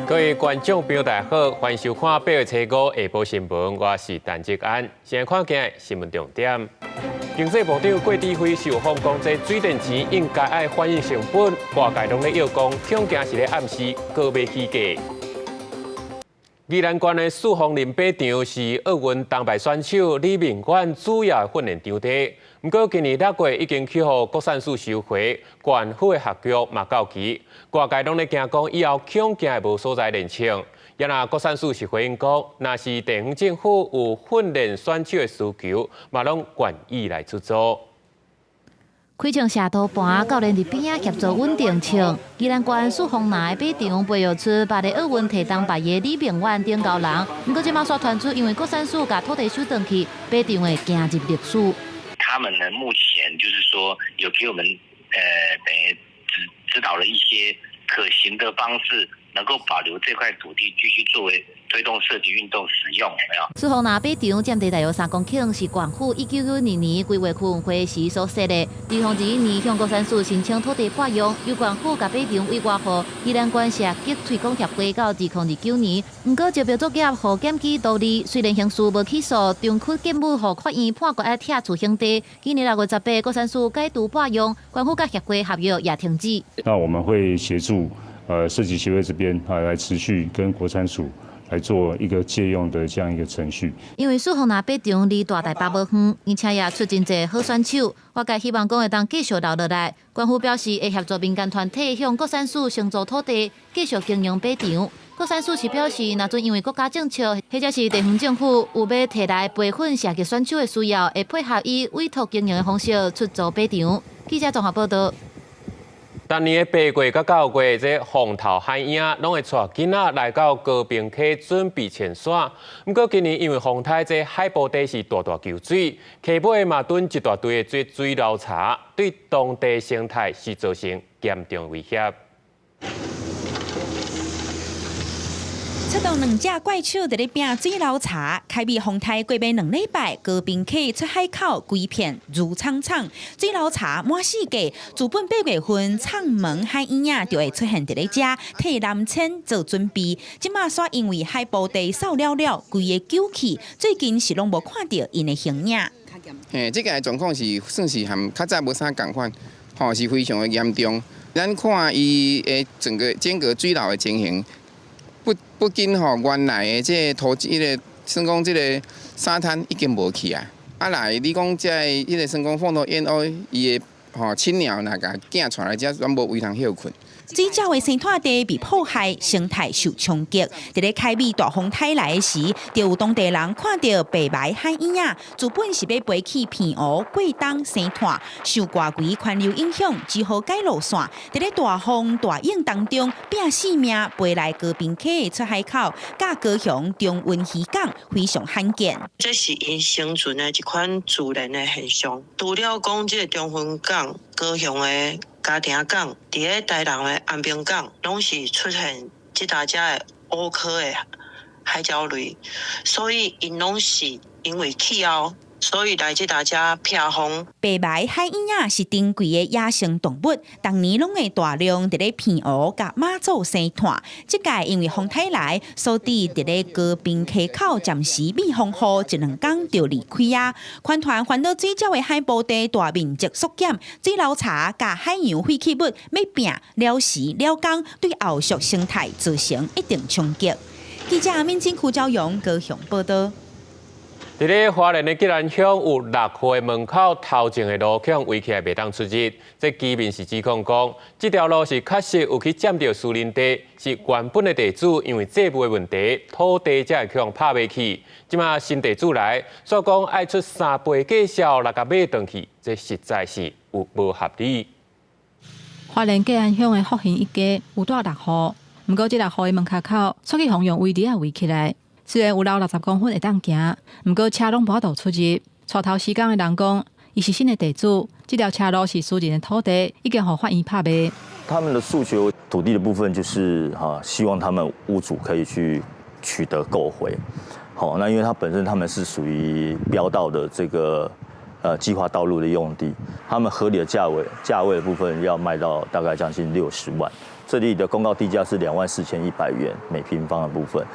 各位观众朋友，大家好，欢迎收看8月初5下晡新闻，我是陈志安。先看今日新闻重点。经济部长郭志辉受访讲，这水电钱应该爱反映成本，外界拢咧要讲，恐惊是咧暗示高买起价。宜兰县的四方林靶场是奥运铜牌选手李明远主要训练场地。不过今年6月已经去予国产署收回，县府的合约嘛到期，外界拢咧惊讲以后恐惊会无所在练场。也那国产署是回应讲，若是地方政府有训练选手的需求，嘛拢愿意来出租。开场下图盘教练伫边仔协助稳定场。宜兰县四方内靶场培育出8个奥运摕铜牌的李明远顶高人，不过即马刷传出，因为国产署把土地收回去，靶场会行入历史。他们呢，目前就是说有给我们等于指导了一些可行的方式，能够保留这块土地继续作为推动射击运动使用，有没有？四方内靶场占地大约3公顷，是县府1992年规划区运会时所设的。2021年向国产署申请土地拨用，由县府甲靶场委外予宜兰县社及推广协会到2029年。不过招标作业互检举独立，虽然刑事无起诉，中区检务互法院判决要拆除乡地。今年6月18，国产署改图拨用，县府甲协会合约也停止。那我们会协助射击协会这边来持续跟国产署来做一个借用的这样一个程序。因为四方内靶场离大台北无远，而且也出真侪好选手，外界希望讲会当继续留落来。县府表示会协助民间团体向国产署承租土地，继续经营靶场。国产署是表示，若准因为国家政策或者是地方政府有要摕来培训射击选手的需要，会配合以委托经营的方式出租靶场。记者综合报道。当年的8月到9月，这风头海影拢会带囡仔来到高屏溪准备潜水。不过今年因为风台，这海埔地是大大求水，溪尾嘛蹲一大堆的水流茶，对当地生态是造成严重威胁。出动2只怪手伫咧拼水流茶，开闭风台过尾2礼拜，高屏溪出海口规片如苍苍，水流茶满世界。自本8月份，창문海影仔就会出现伫咧遮，替南迁做准备。即马煞因为海埔地扫了了，规个救起，最近是拢无看到因的形影。即个状况是算是含较早无啥共款，是非常的严重。咱看伊的整个间隔水流的情形。不仅原来的这土即个，算讲这个沙滩已经无去啊。来你讲这迄个算讲放到烟雾，伊的青鸟那个囝带来遮，全无位通休困。水鸟的生态地被破坏，生态受冲击。伫咧开美大风台来时，就有当地人看到白白海影仔，自本是要飞去片湖、过冬生态，受外围环流影响，只好改路线。伫咧大风大影当中，拼性命飞来高屏溪的出海口，甲高雄中运渔港非常罕见。这是因生存的一款自然的现象。除了讲这个中分港、高雄的嘉庭港，伫咧台南的安平港，拢是出现即大只的乌科的海藻类，所以因拢是因为气候，所以来即大只避风。白白海影仔是珍贵的野生动物，当年拢会大量伫咧片湖甲马祖生态。即届因为风台来，所以伫咧高屏溪口暂时避风雨，1-2天就离开啊。环团环岛水鸟的海埔地大面积缩减，水流茶甲海洋废弃物要拼了时了工，对后续生态造成一定冲击。记者民警区昭阳高雄报道。伫咧花莲的吉兰乡有6户的门口头前的路墙围起来袂当出入，这居民是指控讲，这条路是确实有去占到私人地，是原本的地主因为债务的问题，土地才会去拍袂起。即马新地主来，所以讲爱出3倍价销来甲买回去，这实在是有无合理。花莲吉兰乡的福兴一家有住6户，不过这6户的门口出去方用围篱围起来。虽然有60公分会当行，不过车拢无法度出入。带头施工的人讲，伊是新的地主，这条车路是私人的土地，已经互法院拍卖。他们的诉求，土地的部分就是希望他们屋主可以去取得购回。好，那因为它本身他们是属于标道的这个计划道路的用地，他们合理的价位的部分要卖到大概将近60万。这里的公告地价是24100元每平方的部分。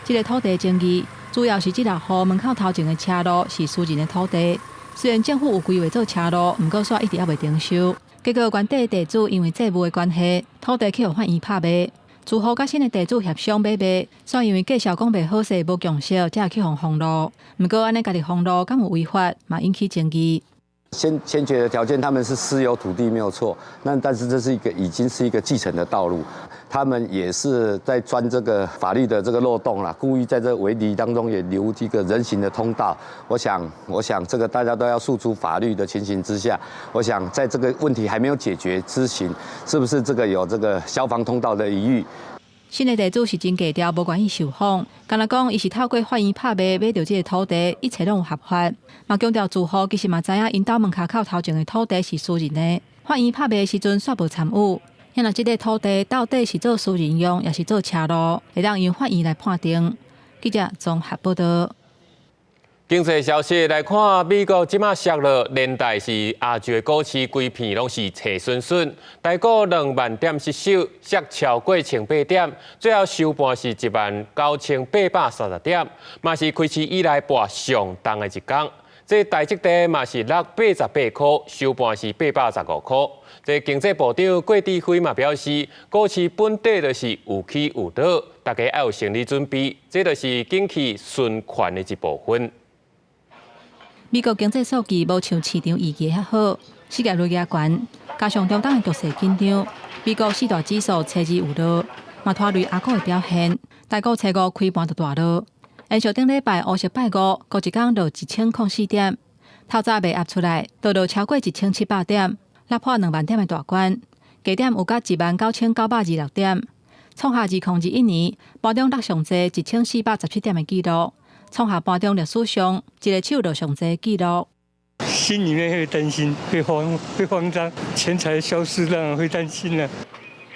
这个土地争议主要是这6户门口头前的车路是私人的土地，虽然政府有规划做车路，不过煞一直也未征收。结果原地地主因为债务的关系，土地去互法院拍卖。住户甲新的地主协商买卖，煞因为介绍讲袂好势，无强势，才去互封路。不过安尼家己封路，敢有违法，嘛引起争议。先决的条件，他们是私有土地没有错，但是这是已经是一个继承的道路，他们也是在钻这个法律的这个漏洞啦，故意在这围篱当中也留一个人行的通道。我想这个大家都要诉诸法律的情形之下，我想在这个问题还没有解决之前，是不是这个有这个消防通道的疑虑？新的地主是真低调，无愿意受访。敢若讲，伊是透过法院拍卖买到这个土地，一切拢有合法。嘛强调住户其实嘛知影，因家门口头前的土地是私人的，法院拍卖的时阵煞无参与。那若这个土地到底是做私人用，也是做车路，会当由法院来判定。记者综合报道。经济消息来看，美国即马削落，连带是亚洲的股市规片拢是斜顺顺，台股2万点失守，削超过1800点，最后收盘是19830点，嘛是开市以来博上重的一天。这台积电嘛是落88块，收盘是815块。这经济部长郭志辉嘛表示，股市本底就是有起有落，大家要有心理准备，这就是景气循环的一部分。美国经济数据无像市场预期遐好，失业率也悬，加上中东的局势紧张，美国4大指数初日有落，嘛拖累亚股的表现。台股初五开盘就大落，延续顶礼拜乌色拜五，过一天落1004点，透早未压出来，倒落超过1700点，突破2万点的大关，低点有到19926点，创下2021年盘中落上济1417点的纪录。创下盘中历史上一个手落上济纪录。心里面会担心，会慌张，钱财消失，当然会担心了。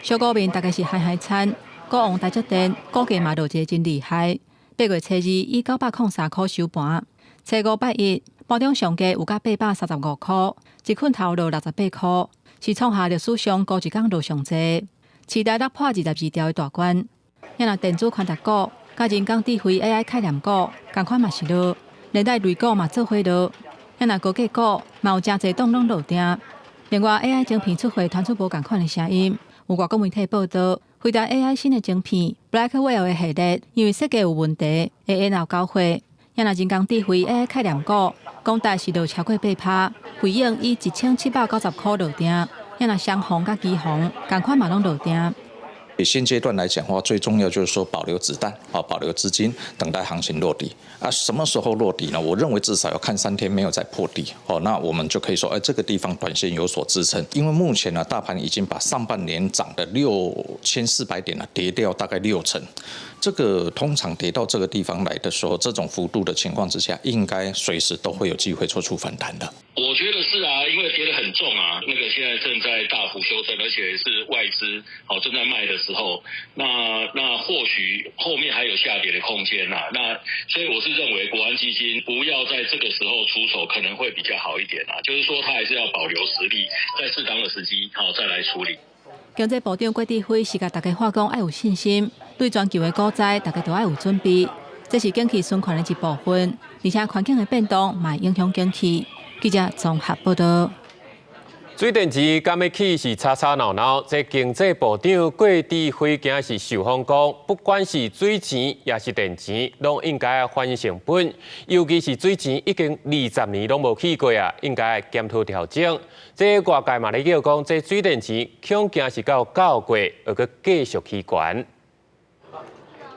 小股民大概是嗨惨，股王台积电股价嘛落一个真厉害。8月初二以903块收盘，初五拜一盘中上价有到835块，一捆头落68块，是创下历史上高一天落上济，期待突破22条的大关。也若电子宽达股。甲人工智慧 AI 概念股，同款嘛是落，连带类股嘛做伙落。也若高价股嘛有真侪档拢落定。另外 AI 晶片出货传出无同款的声音，有外国媒体报道，回答 AI 新的晶片 Blackwell 的系列，因为设计有问题，会延后交货。也若人工智慧 AI 概念股，讲大是落超过8%，回应以1790块落定。也若双红甲基红，同款嘛拢落定。现阶段来讲的话，最重要就是说保留子弹啊，保留资金，等待行情落底啊。什么时候落底呢？我认为至少要看3天没有再破底哦，那我们就可以说，这个地方短线有所支撑。因为目前呢，大盘已经把上半年涨的6400点呢跌掉大概60%。这个通常跌到这个地方来的时候，这种幅度的情况之下，应该随时都会有机会做出反弹的。我觉得是啊，因为跌得很重啊，那个现在正在大幅修正，而且是外资正在卖的时候，那或许后面还有下跌的空间啊。那所以我是认为国安基金不要在这个时候出手，可能会比较好一点啊。就是说，他还是要保留实力，在适当的时机再来处理。经济部长郭志辉是甲大家话讲要有信心，对全球的股灾大家都要有准备，这是经济循环的一部分，而且环境的变动嘛影响经济。记者综合报道。水电池刚要起是吵吵闹闹，这经济部长郭志辉今是受访讲，不管是水钱也是电钱，拢应该反映成本，尤其是水钱已经20年拢无起过啊，应该检讨调整。这外界嘛咧叫讲，这水电钱恐惊是到9月，而佮继续起悬。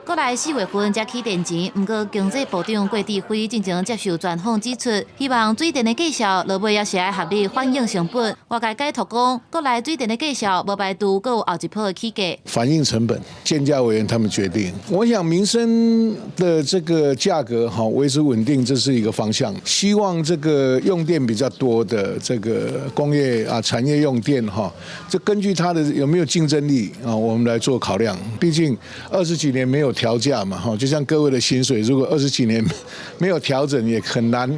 过来4月份才起电钱，不过经济部长郭志辉进前接受专访指出，希望水电的价销落尾也是要合理反映成本。外界解读讲，过来水电的价销无排除佮有后一波的起价。反映成本，建价委员他们决定。我想民生的这个价格维持稳定，这是一个方向。希望这个用电比较多的这个工业产业用电这根据它的有没有竞争力我们来做考量。毕竟20几年没有调价嘛，就像各位的薪水，如果20几年没有调整，也很难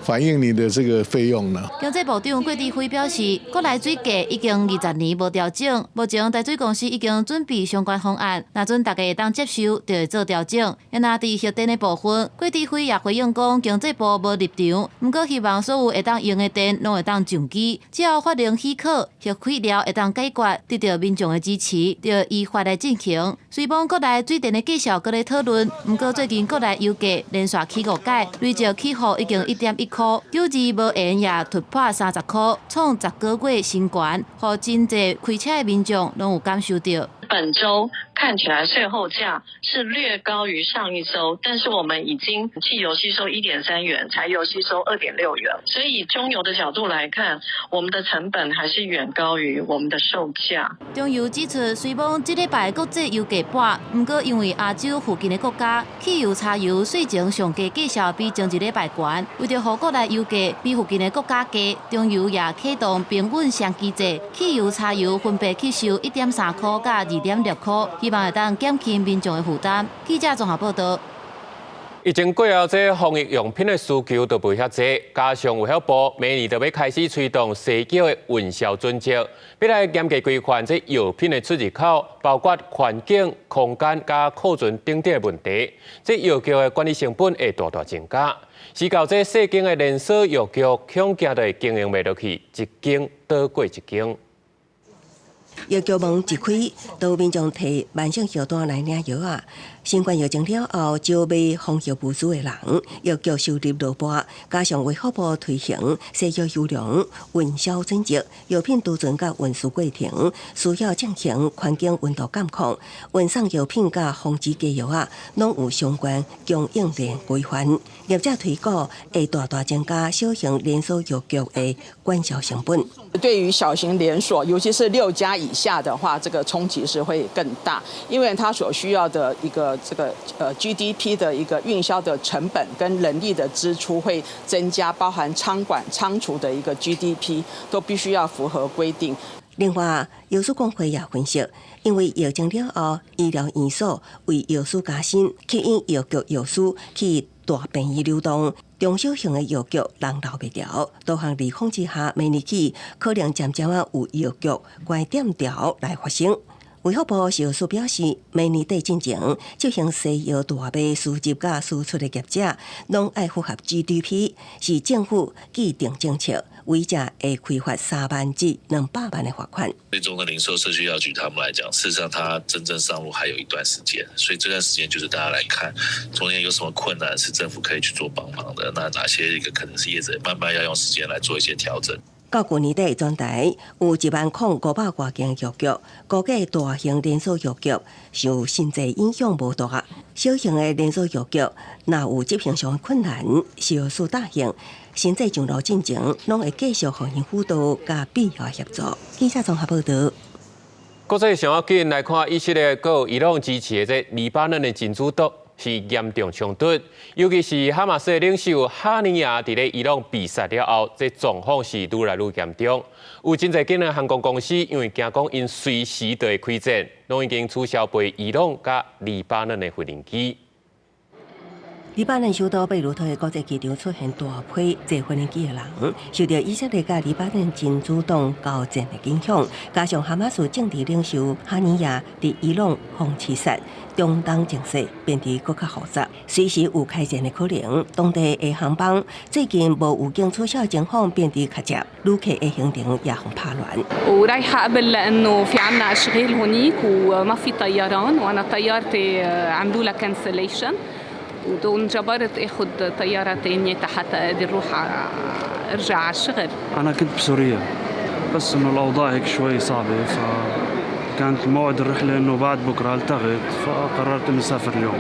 反映你的这个费用呢？经济部长郭志辉表示，国内水价已经20年无调整，目前台水公司已经准备相关方案，若准大家会当接受，就会做调整。因那伫核电的部分，郭志辉也回应讲，经济部无立场，不过希望所有会当用的电拢会当上机，只要法令许可，核开了会当解决，得到民众的支持，就依法来进行。虽讲国内水电的绩效搁咧讨论，不过最近国内油价连续起5届，累计起伏已经1.1块，九字无缘也突破30块，创10个月新高，互真侪开车的民众拢有感受到。本周看起来税后价是略高于上一周，但是我们已经汽油吸收1.3元，柴油吸收2.6元，所以以中油的角度来看，我们的成本还是远高于我们的售价。中油指出，虽讲这礼拜国际油价跌，不过因为亚洲附近的国家汽油、柴油税前上架绩效比前一礼拜高，为了让国内油价比附近的国家低，中油也启动平稳双机制，汽油、柴油分别去收1.3块甲2.6块，希望会当减轻民众的负担。记者综合报道。疫情过后，这防疫用品的需求就不遐济，加上卫生部明年就要开始推动西药的运销准则，要来严格规范这药品的出入口，包括环境、空间加库存等等的问题。这药局的管理成本会大大增加，是到这细间的连锁药局恐惊就会经营袂落去，一间倒过一间。药局门一开，都有民众摕慢性药单来领药啊。新冠疫情了后，少卖防疫物资的人，药局收入落半，加上卫福部推行西药优良运销准则，药品储存甲运输过程需要进行环境温度监控，运送药品甲防治假药啊，拢有相关供应链规范。业者推估会大大增加小型连锁药局的管销成本。对于小型连锁，尤其是6家以下的话，这个冲击是会更大，因为它所需要的一个GDP 的一个运销的成本跟人力的支出会增加，包含仓管、仓储的一个 GDP 都必须要符合规定。另外，药师工会也分析，因为疫情了后，医疗院所为药师加薪，吸引药局药师去大便宜流动。中小型的药局人流袂调，多项利空之下，明年起可能渐渐有药局关店调来发生。卫福部药师表示，明年底进前执行西药大卖输入甲输出的业者，拢爱符合 GDP， 是政府既定政策，违者会开罚3万至200万的罚款。最终的零售社区药局，他们来讲，事实上它真正上路还有一段时间，所以这段时间就是大家来看中间有什么困难是政府可以去做帮忙的，那哪些一个可能是业者慢慢要用时间来做一些调整。到去年底全台有10500多间药局，估计大型连锁药局受经济影响无大，小型的连锁药局若有执行上的困难，药师大型现在上路进前，拢会继续互因辅导加必要协助。记者综合报道。国际上要紧来看以色列和伊朗支持的这黎巴嫩的真主党是严重冲突，尤其是哈马斯的领袖哈尼亚伫咧伊朗被杀了后，这状况是愈来愈严重。有真侪间的航空公司因为惊讲因随时都会开战，拢已经取消飞伊朗甲黎巴嫩的飞行机。黎巴嫩首都贝鲁特的国际机场出现大批坐飞机的人，受到以色列甲黎巴嫩真主党交战的影响，加上哈马斯政治领袖哈尼亚伫伊朗碰刺杀，中东情势变得更加复杂，随时有开战的可能。当地的航班最近无有经取消情况变得较接，旅客的行程也很怕乱。ورايحة قبل لأنه في عنا أشغال هونيك وما في طيران وأنا طيارتي عملوا لها كانسليشن وانجبرت اخذ طياره ثانيه حتى اقدر اروح ارجع على الشغل. انا كنت بسوريا بس انه الاوضاع هيك شوي صعبه فكانت موعد الرحله انه بعد بكره التغت فقررت اني اسافر اليوم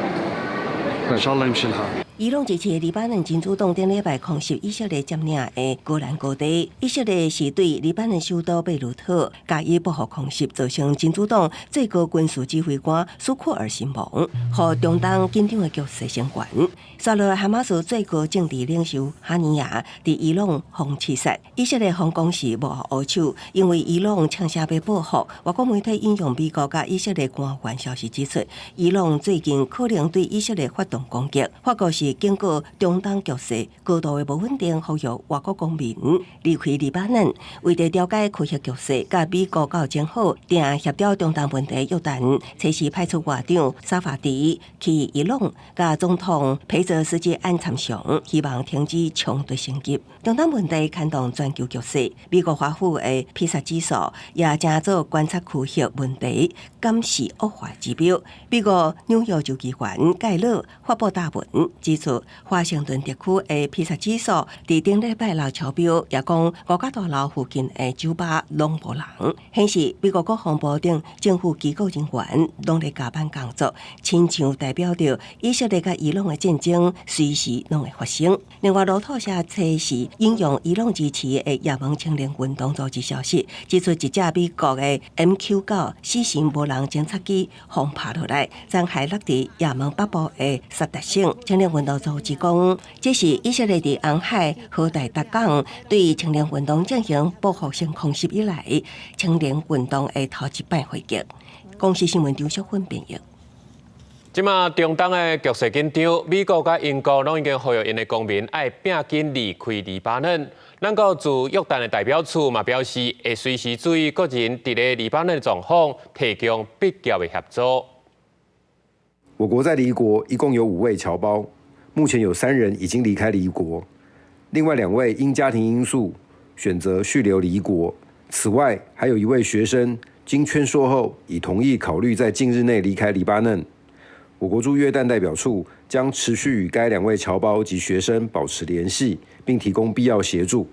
ان شاء الله يمشي الحال. 伊朗支持黎巴嫩真主党顶礼拜空袭以色列占领的戈兰高地，以色列是对黎巴嫩首都贝鲁特加以报复空袭，造成真主党最高军事指挥官苏库尔身亡，和中东紧张的局势升悬。杀落哈马斯最高政治领袖哈尼亚伫伊朗碰刺杀，以色列方讲是幕后黑手，因为伊朗呛声要报复。外国媒体引用美国甲以色列官员消息指出，伊朗最近可能对以色列发动攻击。法国是是经过中东局势高度的不稳定，呼吁外国公民离开黎巴嫩，为了了解区域局势，甲美国交情好，定协调中东问题约旦测试派出外长沙法迪去伊朗，甲总统佩泽斯基安参详，希望停止冲突升级。中东问题牵动全球局势，美国华府的披萨指数也正做观察区域问题监视恶化指标。美国纽约州议员盖勒发布大文，指出华盛顿地区的披萨指数伫顶礼拜六超标，也讲国家大楼附近的酒吧拢无人，显示美国国防部等政府机构人员拢在加班工作，亲像代表着以色列甲伊朗的战争随时拢会发生。另外，路透社测试引用伊朗支持的也门青年运动组织消息，指出一架美国的 MQ9死神无人侦察机轰趴落来，将海落伫也门北部的萨达省。青年运动组织讲，这是以色列伫红海和大达港对青年运动进行报复性空袭以来，青年运动的头一摆回击。公司新闻张淑芬编译。即马中东的局势紧张，美国甲英国拢已经呼吁因的公民爱拼紧离开黎巴嫩。咱国驻约旦的代表处嘛表示，会随时注意个人伫咧黎巴嫩的状况，提供必要的协助。我国在黎国一共有5位侨胞，目前有3人已经离开黎国，另外2位因家庭因素选择续留黎国。此外，还有1位学生经劝说后，已同意考虑在近日内离开黎巴嫩。我国驻约旦代表处将持续与该2位侨胞及学生保持联系，并提供必要协助。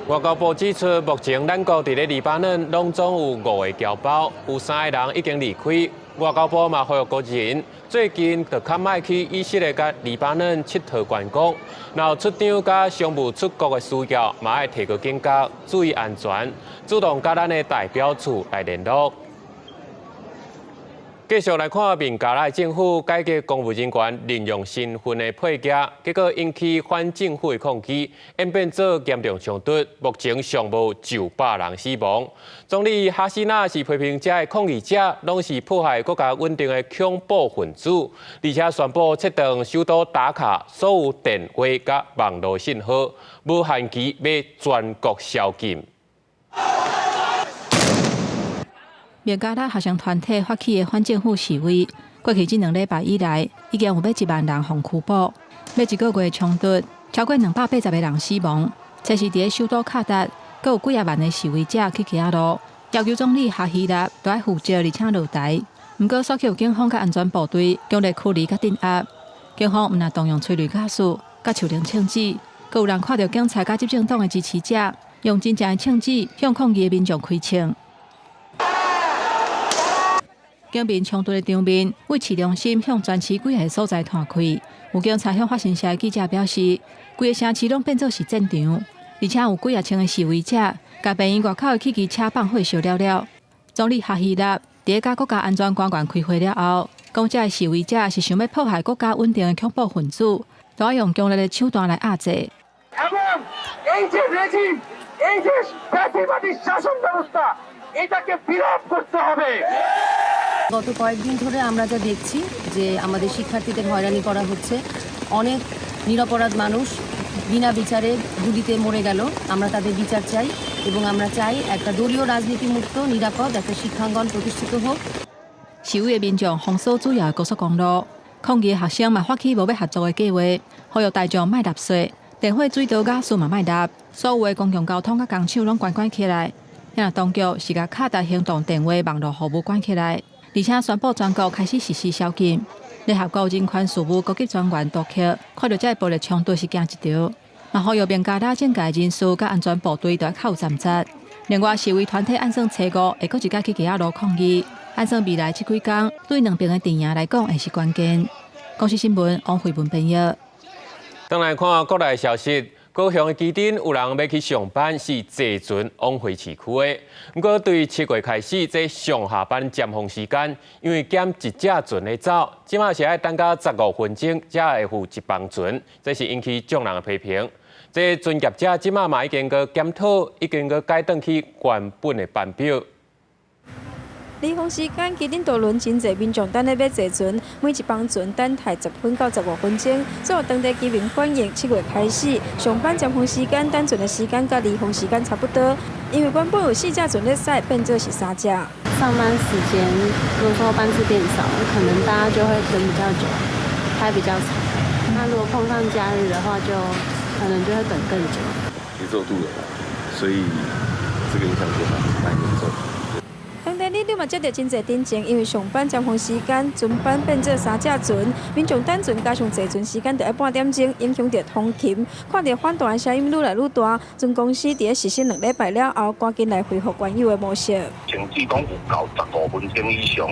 外交部指出，目前咱国伫咧黎巴嫩拢总有5个侨胞，有3个人已经离开。外交部嘛呼吁国人最近就较莫去以色列甲黎巴嫩佚佗观光，然后出张甲商务出国的需要，嘛爱提高警觉，注意安全，主动甲咱的代表处来联络。继续来看，明加拉政府改革公务人员利用身份的配额，结果引起反政府的抗议，演变做严重冲突。目前尚无900人死亡。总理哈西娜是批评这些抗议者拢是破坏国家稳定的恐怖分子，而且宣布切断首都打卡所有电话甲网络信号，无限期要全国宵禁。明加拉学生团体发起的反政府示威，过去这2礼拜以来，已经有1万人被拘捕。要1个月冲突，超过280个人死亡。这是伫首都卡达，阁有几啊万的示威者去行路，要求总理哈希纳都要负责而且落台。不过，所有警方甲安全部队强烈驱离甲镇压。警方毋但动用催泪瓦斯、甲手榴枪支，阁有人看到警察甲执政党的支持者用真正的枪支向抗议的民众开枪。警民冲突的场面为市中心向全市几个所在摊开。有警察向发新社的记者表示，规个城市拢变作是战场，而且有几啊千个示威者，甲病院外口的汽机车放火烧了了。总理哈希纳伫甲国家安全官员开会了后，讲这示威者是想要破坏国家稳定的恐怖分子，都要用强烈的手段来压制。গত কয়েকদিন ধরে আমরা যা দেখছি যে আমাদের শিক্ষার্থীদের হয়রানি করা হচ্ছে, অনেক নিরপরাধ মানুষ বিনা বিচারে গুলিতে মরে গেল। আমরা তাদের বিচার চাই এবং আমরা চাই একটা দলীয় রাজনীতিমুক্ত নিরাপদ একটা শিক্ষাঙ্গন প্রতিষ্ঠিত হোক।示威的民众封锁主要的高速公路，抗议的学生嘛发起无要合作的计划，呼吁大众莫纳税，电话、水道、瓦斯嘛莫纳，所有的公共交通甲工厂拢关起来。因为当局是甲卡达行动电话、网络服务关起来。而且宣布全国开始实施宵禁。联合国人权事务高级专员杜克看到这暴力冲突是惊一跳，嘛呼吁明加拉政界人士甲安全部队都要靠站责。另外，示威团体按算初5会搁一家去街仔路抗议，按算未来这几天对2边的阵营来讲会是关键。公司新闻王慧文编译。当来看国内消息。高雄的基丁有人要去上班，是坐船往回市区的。不过，对7月开始，这上下班尖峰时间，因为减一只船的走，即马是要等到15分钟才会付一帮船，这是引起众人的批评。这专业者即马嘛已经个检讨，已经个改转去原本的班表。离峰时间，基隆渡轮真侪民众等咧要坐船，每一班船等待10分到15分钟。所有当地居民反映，7月开始上班尖峰时间等船的时间甲离峰时间差不多，因为原本有4架船咧驶，变做是3架。上班时间如果说班次变少，可能大家就会等比较久，排比较长。那如果碰上假日的话，就可能就会等更久。节奏度有关，所以这个影响就蛮严重。当地你嘛接到真侪တင်情，因为上班尖峰时间船班变做3架船，民众等船加上坐船时间就要半点钟，影响到通勤。看到反弹的声音愈来愈大，船公司伫实施2礼拜了后，赶紧来恢复原有的模式。甚至讲有到15分钟以上，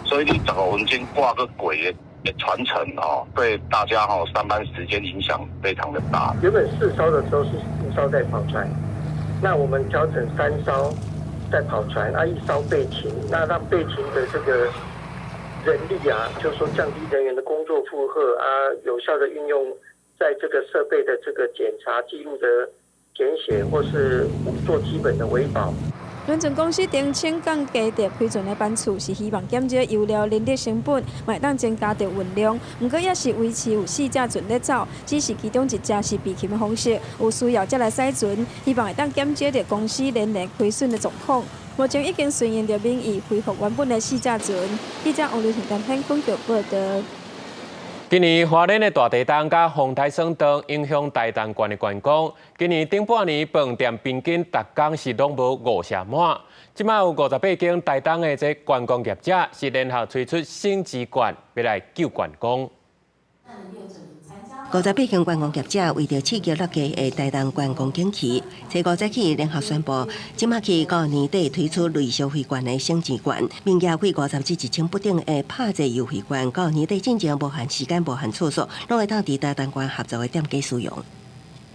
所以你15分钟挂个轨的传承对大家上班时间影响非常的大。原本4艘的时候是5艘在跑船，那我们调整3艘。在跑船1艘备勤，那让备勤的这个人力就是说降低人员的工作负荷有效的运用在这个设备的这个检查记录的填写，或是做基本的维保。轮船公司澄清，降低着开船的班次，是希望减少油料、人力成本，嘛当增加着运量。不过也是维持有4架船在走，只是其中1架是备勤的方式，有需要才来驶船，希望会当减少着公司连年亏损的状况。目前已经顺应着民意，恢复原本的4架船。记者王刘婷、陈天广报道。今年花莲的大地震甲风台霜冻影响台东县的观光。今年顶半年饭店平均逐工是拢无5社满。即卖有58间台东的这观光业者是联合推出新资源，要来救观光。58间观光业者为着刺激乐家的台东观光景气，从5日起联合宣布，即马起到年底推出类消费券的升级券，并加费50至1000不等的拍折优惠券，到年底进前无限时间、无限次数，拢会当伫台东县合作的店家使用。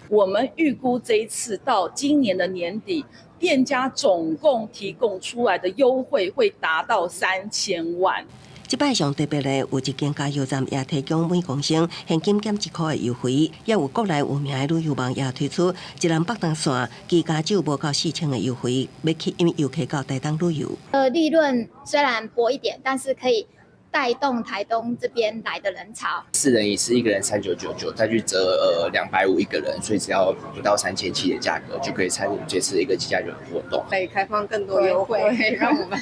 我们预估这一次到今年的年底，店家总共提供出来的优惠会达到3000万。这摆上特别的有1间加油站也提供每公升现金减1块的优惠，也有国内有名的旅游网也推出一人北东线机加酒无到4000的优惠，要吸引游客到台东旅游。利润虽然薄一点，但是可以带动台东这边来的人潮。4人椅是1个人3999，再去折250一个人，所以只要不到3700的价格就可以参与这次一个机加酒活动。可以开放更多优惠，让我们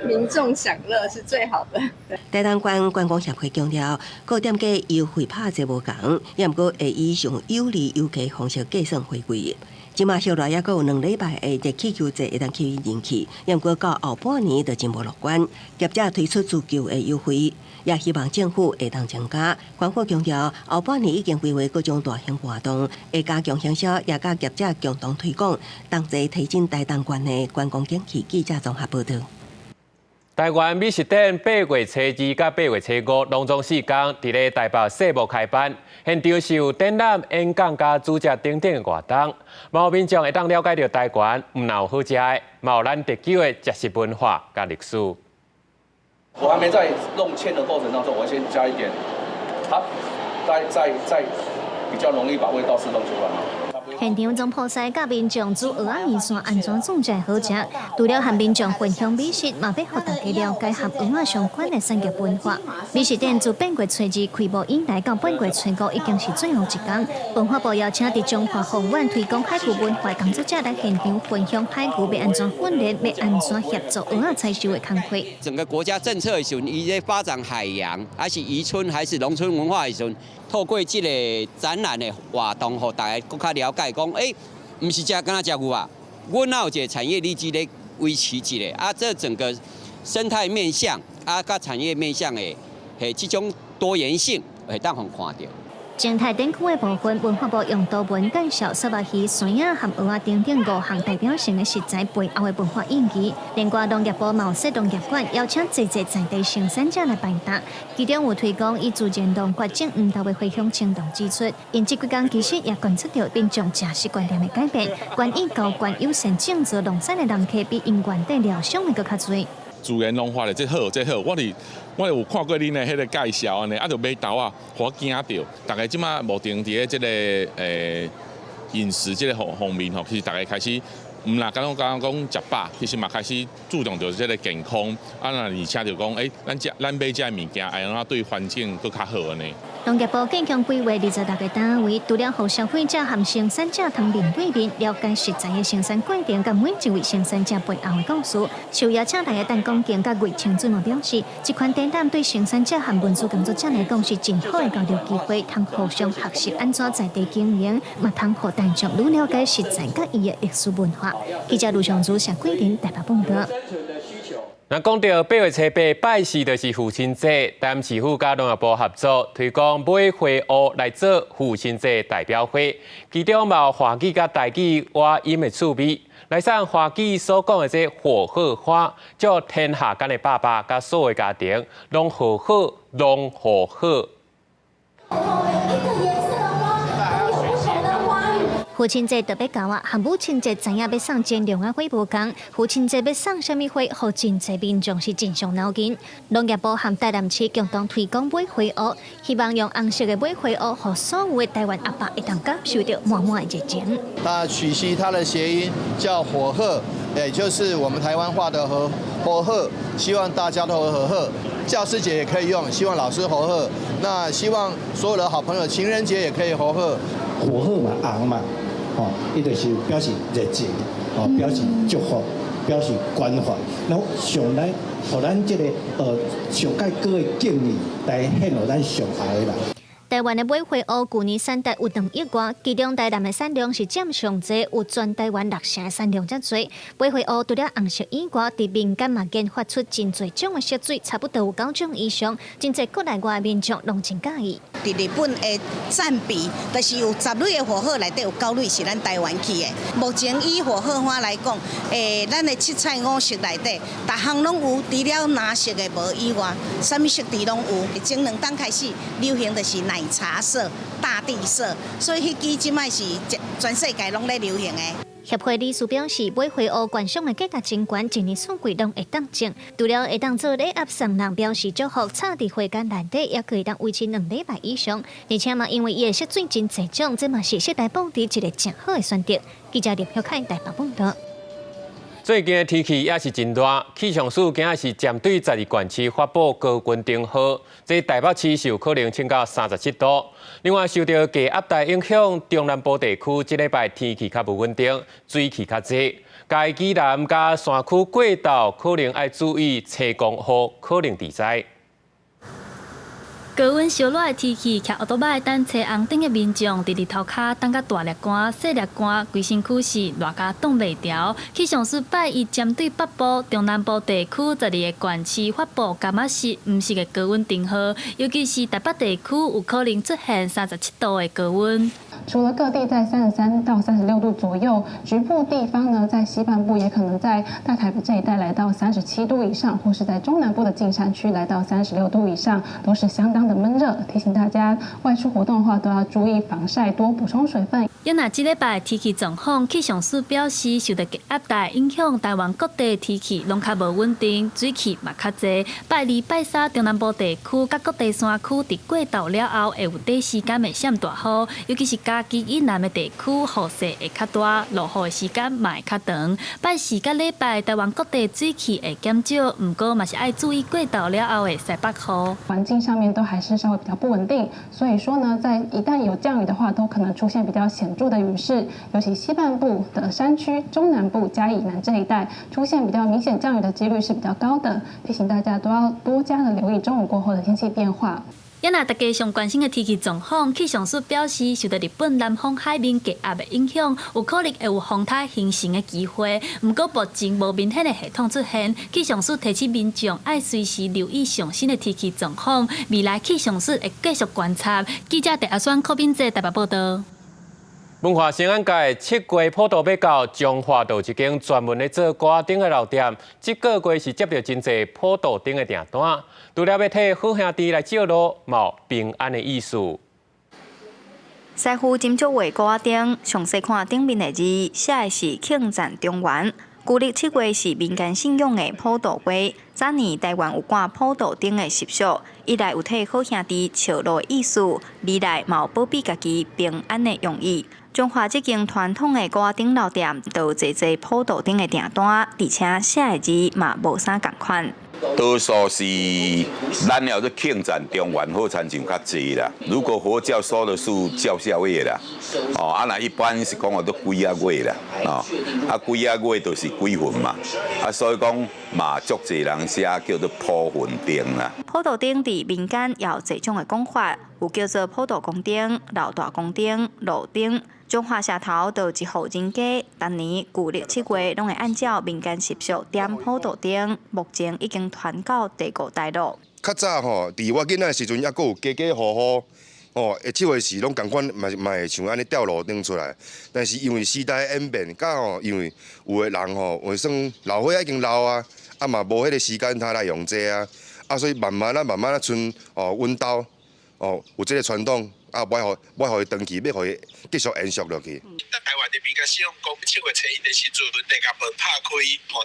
民众享乐是最好的。台东县观光协会强调，各店家优惠拍折无同，也毋过会以上有利游客方式计算回馈。即马小来也阁有2礼拜的热气球节会当吸引人气，也毋过到后半年就真无乐观。业者推出自救的优惠，也希望政府会当增加。官府强调，后半年已经规划各种大型活动，会加强行销，也甲业者共同推广，同齐提振台东县的观光景气。记者综合报道。台湾美食展8月初2到8月初5隆重4天，伫咧台北世贸开办。现场是有展览、演讲加主食等等的活动，毛民众会当了解到台湾唔但有好食的，嘛有咱特有的食食文化加历史。我还没在弄芡的过程当中，我先加一点，好，再比较容易把味道释放出来。现场总铺师甲民众煮蚵仔面线安怎煮才好食，除了和民众分享美食，嘛要互大家了解和蚵仔相关的产业文化。美食展自8月初2开幕以来到8月初5，已经是最后1天。文化部邀请伫中华公园推广海渔文化工作者来现场分享海渔要安怎训练、要安怎协助蚵仔采收的工作。整个国家政策的时候，伊在发展海洋，还是渔村，还是农村文化的时候。透过这个展览的活动，让大家更加了解，讲，不是只敢那食牛啊，我哪有一个产业力基咧维持一个啊，这整个生态面向啊，甲产业面向的，这种多元性会当互看到。静态展区的部分，文化部用图文介绍沙巴鱼、山鸭和蚵仔等等5项代表性的食材背后的文化意义。另外，农业部茂设农业馆邀请侪在地生产者来摆搭，其中有推广以自然农掘种唔同的回乡行动指出，因这几天其实也观测到民众食食观念的改变，关于高官友善种植农产的人客比因原地料想的更较多。自然农法的这好，我有看过恁的迄个介绍安尼，就买豆啊，互我惊到。大家即马目前伫咧这个饮食这个方面吼，其实大家开始唔啦，刚刚讲食饱，其实嘛开始注重着这个健康，啊，而且就讲，咱买这物件，会安怎对环境更较好呢？农业部建强规划26个单位，除了让消费者和生产者通面对面了解实在的生产过程，甲每一位生产者背后的故事。受邀请来的陈光健甲魏清准嘛表示，这款展览对生产者和文书工作者来讲是真好的交流机会，通互相学习安怎在地经营，嘛通互大众愈了解实在甲伊的历史文化。记者卢尚珠、谢桂林台北报道。那讲到8月初8拜四，就是父亲节，台市府甲农业部合作推广买花蚵来做父亲节代表花，其中有华语甲台语话音的趣味。来上华语所讲的这火鹤花，祝天下间的爸爸甲所有家庭拢和好，拢和好。父亲节特别高啊，和母亲节知影要送真量的花无同。父亲节要送什么花，互真侪民众是真伤脑筋。农业部和台南市共同推广买花蚵，希望用红色的买花蚵，互所有的台湾阿伯会当感受到满满的热情。它取其它的谐音叫火鹤，也就是我们台湾话的火鹤，希望大家都和鹤。教师节也可以用，希望老师和鹤。那希望所有的好朋友，情人节也可以和鹤。火鹤嘛，红嘛。伊就是表示热情，表示祝福，表示关怀，然后上来，互咱这个上介高的敬意来献予咱上爱的人。台湾的买花蚵去年产值有2亿外，其中台南的产量是占上济，有全台湾6成的产量才多。买花蚵除了红色以外，伫民间嘛研发出真侪种的色水，差不多有9种以上，真侪国内外的民众拢真介意。伫日本的占比，就是有10类的火鹤内底有9类是咱台湾去的。目前以火鹤花来讲，咱的七彩5色内底，逐项拢有，除了蓝色的无以外，啥物色地拢有。前2档开始流行的是奶茶色、大地色，所以迄支即卖是全世界拢咧流行的。协会理事表示，买花蚵观赏的价格真悬，一年送贵拢会当种。除了会当做礼盒送人，表示祝福，插伫花间内底，也可以当维持2礼拜以上。而且嘛，因为伊的色水真侪种，这嘛是适台本地一个真好的选择。记者林晓凯台北报道。最近的天气也是真热，气象署今仔是针对12县市发布高温警报，即台北市是有可能升到37度。另外，受到低压带影响，中南部地区这礼拜天气较不稳定，水汽较济。该基南加山区过道可能要注意车光雨可能地灾。高温烧热的天气，骑奥多麦等车红灯的民众，伫日头骹等甲大热汗、细热汗，规身躯是热甲冻袂调。气象署拜一针对北部、中南部地区12个县市发布柑仔色、黄色的高温警报，尤其是台北地区有可能出现37度的高温。除了各地在33到36度左右，局部地方呢，在西半部也可能在大台北这一带来到37度以上，或是在中南部的近山区来到36度以上，都是相当的闷热。提醒大家外出活动的话，都要注意防晒，多补充水分。因那这礼拜天气状况，气象署表示，受到低压带影响，台湾各地天气拢较无稳定，水汽嘛较济。拜2、拜3，中南部地区甲各地山区伫过道了后，会有短时间的闪大雨，尤其是嘉义以南的地区，雨势会较大，落雨的时间嘛会较长。拜4甲礼拜，台湾各地水汽会减少，不过嘛是爱注意过道了后的西北雨。环境上面都还是稍微比较不稳定，所以说呢，在一旦有降雨的话，都可能出现比较显著的雨势，尤其西半部的山区、中南部、嘉义以南这一带出现比较明显降雨的几率是比较高的，提醒大家都要多加的留意中午过后的天气变化。也那大家上关心的天气状况，气象署表示，受到日本南方海面低压的影响，有可能会有风台形成的机会。不过目前无明显的系统出现，气象署提醒民众爱随时留意上新的天气状况。未来气象署会继续观察。记者陈阿选柯宾在台北报道。文化生安界7月普渡要到彰化道一间专门咧做歌灯的老店，这个月是接到真侪普渡灯的订单，除了要替好兄弟来照路，冇平安的意思。师傅斟酌画歌灯，详细看顶面的字，写的是庆赞中原。旧历7月是民间信仰的普渡月，早年台湾有挂普渡顶的习俗，一来有替好兄弟笑路的意思，二来嘛有保庇家己平安的用意。中华这间传统的歌顶老店，都有侪侪普渡顶的订单，而且写的字嘛无啥共款。多数是咱了咧庆赞中原好餐就较济啦。如果佛教说的是较少月啦，那一般是讲都几啊月啦，几啊月就是几份嘛，所以讲嘛足济人写叫做普份顶啦。普渡顶伫民间也有侪种的讲法，有叫做普渡公顶、老大公顶、路顶。中华社头都有一户人家，当年旧历7月拢会按照民间习俗点普渡顶，目前已经传到第5代咯。较早伫我囡仔时阵，还佫有家家户户7月时拢共款，嘛会像安尼吊路顶出来。但是因为时代演变，因为有的人话算老岁已经老啊，嘛无迄个时间他来用这啊，所以慢慢啊，剩阮兜有这个传统。我互伊长期，要互伊继续延续落去。台湾的民间信仰讲7月初1的时阵，地甲门拍开，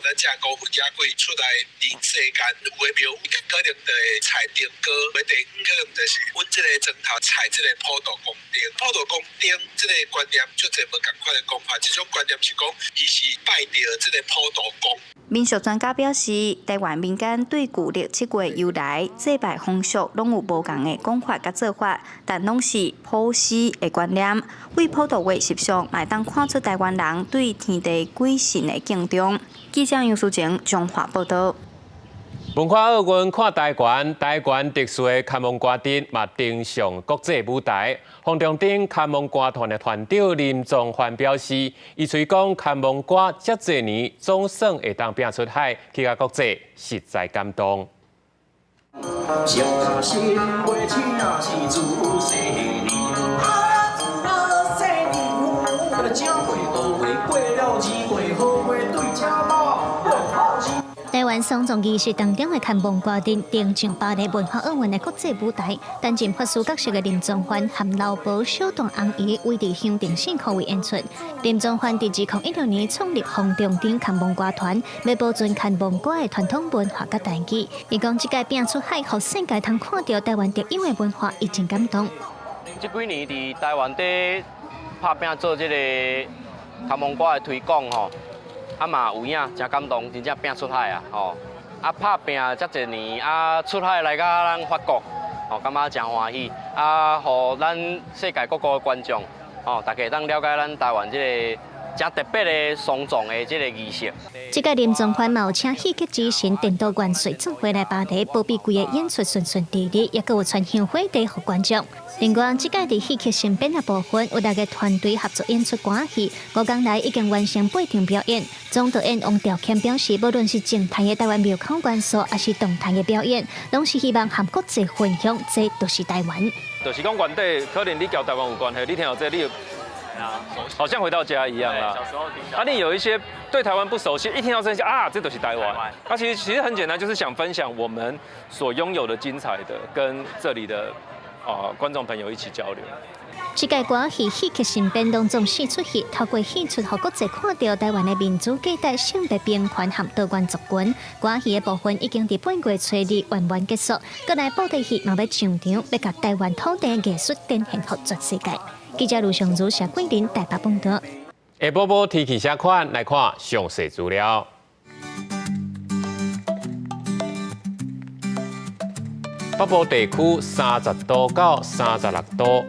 咱这五分野鬼出来人世间，有的庙可能就会采丁哥，有的可能就是阮这个砖头采这个普渡公顶。普渡公顶这个观念，足侪无共款的讲法。一种观念是讲，伊是拜着这个普渡公。民俗专家表示，台湾民间对旧历7月由来祭拜风俗，拢有无共的讲法甲做法，但拢是普施的观念。为普渡月习俗，嘛当看出台湾人对天地鬼神的敬重。记者杨淑晴中华报道。文化奥运看台湾，台湾特殊的看蒙歌阵嘛登上国际舞台。红中顶看蒙歌团的团长林宗焕表示，伊吹讲看蒙歌遮侪年总算会当拼出海，去甲国际实在感动。台湾双重仪式当中的看蒙歌阵登上巴黎文化奥运的国际舞台，担任法术角色的林宗焕和老婆小段红姨为伫乡镇县口为演出。林宗焕伫2016年创立红中顶看蒙歌团，要保存看蒙歌的传统文化甲代志。伊讲，即届拼出海，互世界通看到台湾特有的文化，已经感动。这几年伫台湾伫拍拼做这个看蒙歌的推广嘛有影，真感动，真正拼出海拍拼遮侪年出海来到咱法国，感觉真欢喜互咱世界各国的观众大家当了解咱台湾这个真特别的双重的这个仪式。这届林宗焕嘛有请戏剧之神电导员水准回来巴黎，保庇规个演出顺顺利利，也佮有传香火递互观众。另外，这届伫戏剧成本的部分，有6个团队合作演出歌戏，5天内已经完成8场表演。总导演王兆谦表示，无论是静态的台湾庙口元素，还是动态的表演，拢是希望和国际分享，这都是台湾。就是讲原底可能你交台湾有关系，你听到这你好像回到家一样啦。你有一些对台湾不熟悉，一听到这些这都是台湾。其实很简单，就是想分享我们所拥有的精彩的，跟这里的观众朋友一起交流。这届歌戏戏剧成本当中4出戏，透过演出，互国际看到台湾的民主价值、性别平权和多元族群。歌戏的部分已经伫8月初2完完结束，国内布袋戏嘛要上场，要甲台湾土地艺术展现给全世界。记者卢尚如、谢桂林台北报道。下晡晡天气啥款？来看详细资料。北部地区30度到36度，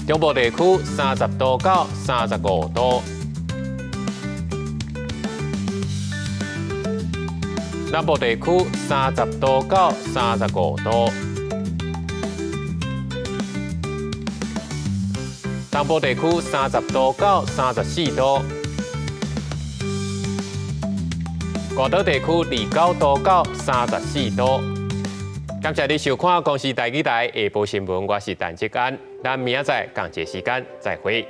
中部地区30度到35度，南部地区30度到35度，东部地区30度到34度。外岛地区29度到34度。感谢你收看《公视台语台下晡新闻》，我是陈志安，咱明仔载同一时间再会。